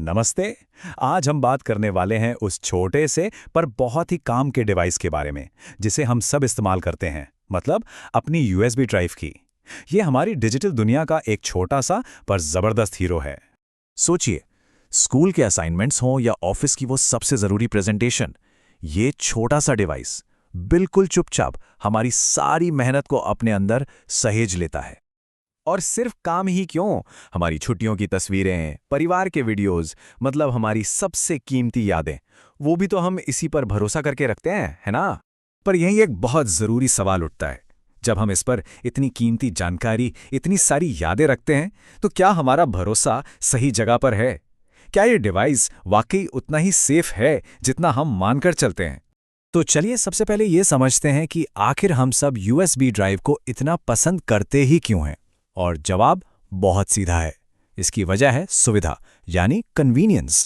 नमस्ते। आज हम बात करने वाले हैं उस छोटे से पर बहुत ही काम के डिवाइस के बारे में जिसे हम सब इस्तेमाल करते हैं, मतलब अपनी यूएसबी ड्राइव की। ये हमारी डिजिटल दुनिया का एक छोटा सा पर जबरदस्त हीरो है। सोचिए, स्कूल के असाइनमेंट्स हों या ऑफिस की वो सबसे ज़रूरी प्रेजेंटेशन, ये छोटा सा डिवाइस बिल्कुल चुपचाप हमारी सारी मेहनत को अपने अंदर सहेज लेता है। और सिर्फ काम ही क्यों, हमारी छुट्टियों की तस्वीरें, परिवार के वीडियोस, मतलब हमारी सबसे कीमती यादें, वो भी तो हम इसी पर भरोसा करके रखते हैं, है ना? पर यहीं एक बहुत ज़रूरी सवाल उठता है। जब हम इस पर इतनी कीमती जानकारी, इतनी सारी यादें रखते हैं, तो क्या हमारा भरोसा सही जगह पर है? क्या ये डिवाइस वाकई उतना ही सेफ है जितना हम मानकर चलते हैं? तो चलिए सबसे पहले ये समझते हैं कि आखिर हम सब यूएसबी ड्राइव को इतना पसंद करते ही क्यों हैं। और जवाब बहुत सीधा है। इसकी वजह है सुविधा, यानी कन्वीनियंस।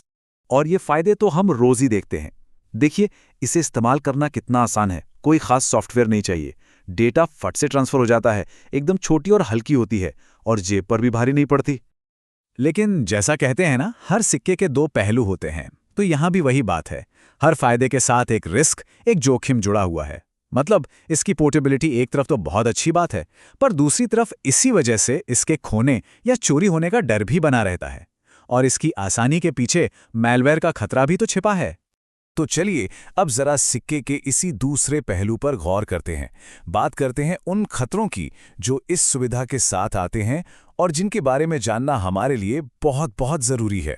और ये फायदे तो हम रोज ही देखते हैं। देखिए, इसे इस्तेमाल करना कितना आसान है। कोई खास सॉफ्टवेयर नहीं चाहिए, डेटा फट से ट्रांसफर हो जाता है, एकदम छोटी और हल्की होती है और जेब पर भी भारी नहीं पड़ती। लेकिन जैसा कहते हैं ना, हर सिक्के के दो पहलू होते हैं, तो यहां भी वही बात है। हर फायदे के साथ एक रिस्क, एक जोखिम जुड़ा हुआ है। मतलब इसकी पोर्टेबिलिटी एक तरफ तो बहुत अच्छी बात है, पर दूसरी तरफ इसी वजह से इसके खोने या चोरी होने का डर भी बना रहता है। और इसकी आसानी के पीछे मैलवेयर का खतरा भी तो छिपा है। तो चलिए अब जरा सिक्के के इसी दूसरे पहलू पर गौर करते हैं। बात करते हैं उन खतरों की जो इस सुविधा के साथ आते हैं और जिनके बारे में जानना हमारे लिए बहुत बहुत जरूरी है।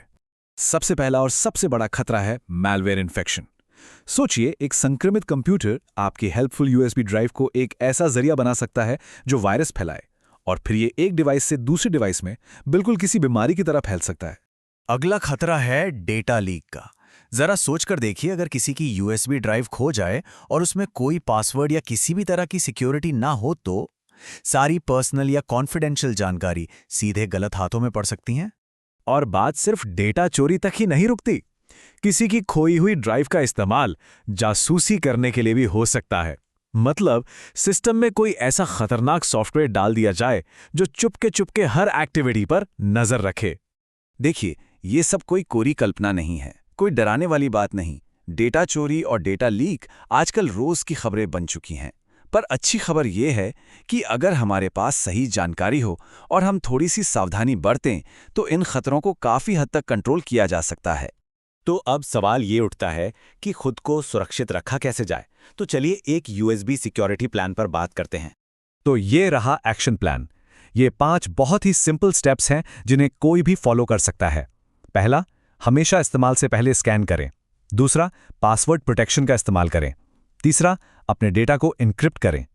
सबसे पहला और सबसे बड़ा खतरा है मैलवेयर इन्फेक्शन। सोचिए, एक संक्रमित कंप्यूटर आपकी हेल्पफुल यूएसबी ड्राइव को एक ऐसा जरिया बना सकता है जो वायरस फैलाए, और फिर ये एक डिवाइस से दूसरे डिवाइस में बिल्कुल किसी बीमारी की तरह फैल सकता है। अगला खतरा है डेटा लीक का। जरा सोचकर देखिए, अगर किसी की यूएसबी ड्राइव खो जाए और उसमें कोई पासवर्ड या किसी भी तरह की सिक्योरिटी ना हो, तो सारी पर्सनल या कॉन्फिडेंशियल जानकारी सीधे गलत हाथों में पड़ सकती हैं। और बात सिर्फ डेटा चोरी तक ही नहीं रुकती। किसी की खोई हुई ड्राइव का इस्तेमाल जासूसी करने के लिए भी हो सकता है। मतलब सिस्टम में कोई ऐसा खतरनाक सॉफ्टवेयर डाल दिया जाए जो चुपके चुपके हर एक्टिविटी पर नजर रखे। देखिए, ये सब कोई कोरी कल्पना नहीं है, कोई डराने वाली बात नहीं। डेटा चोरी और डेटा लीक आजकल रोज की खबरें बन चुकी हैं। पर अच्छी खबर यह है कि अगर हमारे पास सही जानकारी हो और हम थोड़ी सी सावधानी बरतें, तो इन खतरों को काफी हद तक कंट्रोल किया जा सकता है। तो अब सवाल ये उठता है कि खुद को सुरक्षित रखा कैसे जाए। तो चलिए एक यूएसबी सिक्योरिटी प्लान पर बात करते हैं। तो ये रहा एक्शन प्लान। ये 5 बहुत ही सिंपल स्टेप्स हैं जिन्हें कोई भी फॉलो कर सकता है। पहला, हमेशा इस्तेमाल से पहले स्कैन करें। दूसरा, पासवर्ड प्रोटेक्शन का इस्तेमाल करें। तीसरा, अपने डेटा को एन्क्रिप्ट करें।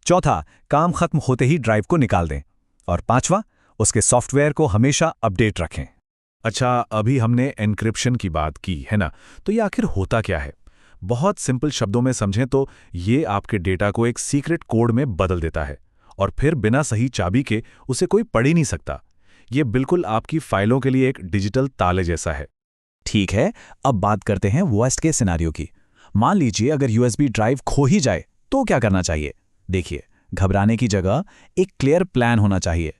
चौथा, काम खत्म होते ही ड्राइव को निकाल दें। और पांचवा, उसके सॉफ्टवेयर को हमेशा अपडेट रखें। अच्छा, अभी हमने एन्क्रिप्शन की बात की है ना, तो ये आखिर होता क्या है? बहुत सिंपल शब्दों में समझें तो ये आपके डेटा को एक सीक्रेट कोड में बदल देता है और फिर बिना सही चाबी के उसे कोई पढ़ ही नहीं सकता। ये बिल्कुल आपकी फाइलों के लिए एक डिजिटल ताले जैसा है। ठीक है, अब बात करते हैं वर्स्ट केस सिनेरियो की। मान लीजिए अगर यूएसबी ड्राइव खो ही जाए, तो क्या करना चाहिए? देखिए, घबराने की जगह एक क्लियर प्लान होना चाहिए।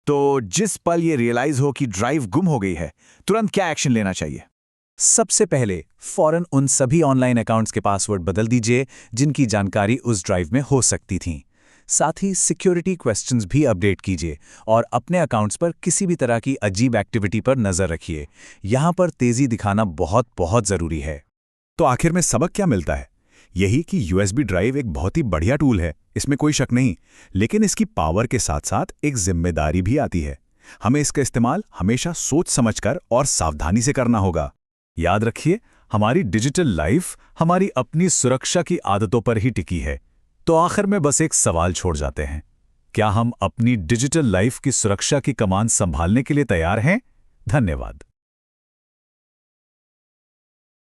तो जिस पल ये रियलाइज हो कि ड्राइव गुम हो गई है, तुरंत क्या एक्शन लेना चाहिए? सबसे पहले फौरन उन सभी ऑनलाइन अकाउंट्स के पासवर्ड बदल दीजिए जिनकी जानकारी उस ड्राइव में हो सकती थी। साथ ही सिक्योरिटी क्वेश्चंस भी अपडेट कीजिए और अपने अकाउंट्स पर किसी भी तरह की अजीब एक्टिविटी पर नजर रखिए। यहां पर तेजी दिखाना बहुत बहुत जरूरी है। तो आखिर में सबक क्या मिलता है? यही कि यूएसबी ड्राइव एक बहुत ही बढ़िया टूल है, इसमें कोई शक नहीं। लेकिन इसकी पावर के साथ साथ एक जिम्मेदारी भी आती है। हमें इसका इस्तेमाल हमेशा सोच समझकर और सावधानी से करना होगा। याद रखिए, हमारी डिजिटल लाइफ हमारी अपनी सुरक्षा की आदतों पर ही टिकी है। तो आखिर में बस एक सवाल छोड़ जाते हैं, क्या हम अपनी डिजिटल लाइफ की सुरक्षा की कमान संभालने के लिए तैयार हैं? धन्यवाद।